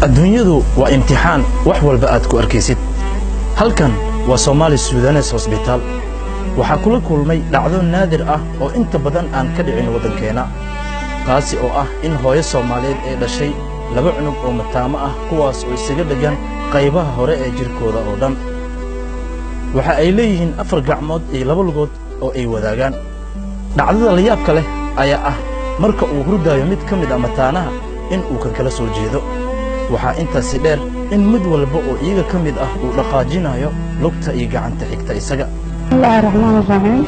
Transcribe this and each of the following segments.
adduunyadu waa imtixaan wax walba aad ku arkaysid halkan waa Somali Sudanese Hospital waxa kula kulmay dhacdo naadir ah oo inta badan aan ka dhicin wadankeena taasi oo ah in hooyo Soomaaliyeed ay dhashay laba cunug oo mataamo ah kuwaas oo isaga dhagan qaybaha hore ee jirkooda oo dhan waxa ay leeyihiin afar gacmood iyo laba lugood oo ay wadaagaan dhacdada la yaabka leh ayaa ah marka uu hurdaayo mid ka mid ah mataanaha in uu ka kala soo jeedo waxa intaasi dheer in mid walba oo iyaga ka mid ah uu dhaqaajinayo lugta iyo gacanta xigta isaga Bismillahir Rahmanir Rahim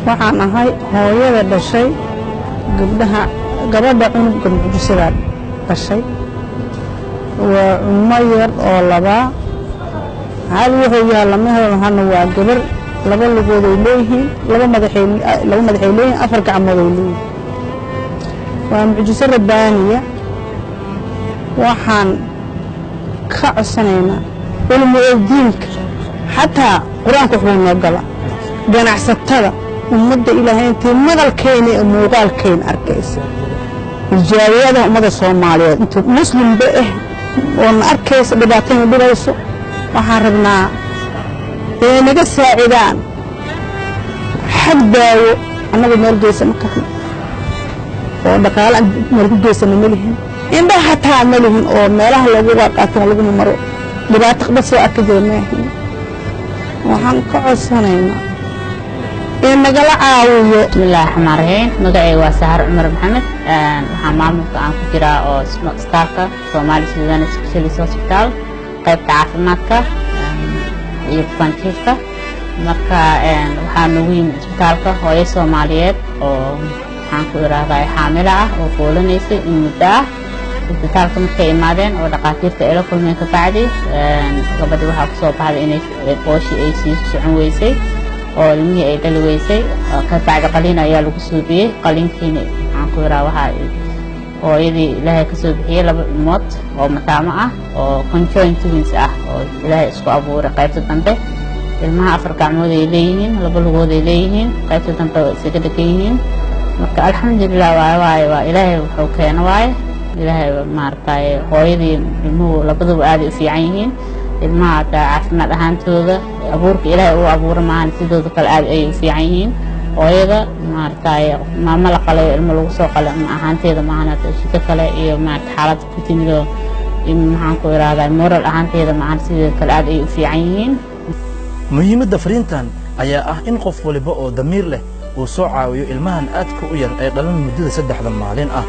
waxaan ahay hooyada dhashay gabadha cunugga mucjisada dhashay waa umayr oo laba hal wuxuu yaalamayna waa gabar laba lugood ay leeyihiin laba madaxay leeyihiin afar gacmood ay leeyihiin waa mucjiso rabbaaniya waxaan ka codsanaynaa cilmiga diinka xataa quraanka wuxuu noo gala ganacsatada ummadda ilaahay intii madalkeena iyo muuqaalkeena arkaysa rijaayada ummadda Soomaaliyeed inta muslim ah oo arkaysa dhibaatada dhibeyso waxaan rabnaa inay naga saacidaan xaddaayo annagu meel geesa ma kahno oo dhaqaale meel ku geesana ma lihin indhaha hataa ma lihin oo meelaha lagu qaato lagu maro dhibaato qaba soo arkay maahin waxaan ka codsanaynaa in nagala caawiyo Bismillahir Rahmanir Rahim magacay waa Sahar Umar Maxamed waxaan maamulka aan ku jiraa oo staafka Somali Sudanese Specialist Hospital qaybta caafimaadka iyo bukaanjiifka marka waxaan ugu yimid isbitaalka hooyo Soomaaliyeed oo waxaan ku iraaday xaamilo ah oo foolanaysay in muddo ah isbitaalka markay imaadeen oo dhaqaatiirta ay la kulmeen ka bacdi gabadha waxaa ku soo baxday inay qooshi ay sii socon weysay oo ilmihii ay dhali weysay ka bacdi qalliin ayaa lagu suubiyey qalliinkiina waxaan ku iraa waxaa hooyadii ilaahay ka soo bixiyey laba ilmood oo mataamo ah oo conjoined twins ah oo ilaahay isku abuuray qaybta dambe ilmaha afar gacmood ay leeyihiin laba lugood ay leeyihiin qaybta dambe way isaga dhagan yihiin marka alxamdulillah waa ilaahay wuxuu keenay waaye ilaahay maartay hooyadii ilmuhu labaduba aad u fiican yihiin ilmaha caafimaad ahaantooda abuurka ilaahay uu abuuray maahan sidoo kale aad ay u fiican yihiin hooyada maartay maama la qalay ilmo lagu soo qalay ma ahaanteeda maahan shida kale iyo maartay xaalad ku timido maxaan ku iraaday moral ahaanteeda maahan sidoo kale aad ay u fiican yihiin muhiimadda fariintan ayaa ah in qof waliba oo damiir leh uu soo caawiyo ilmahan aadka u yar ee dhalan muddada 3 maalin ah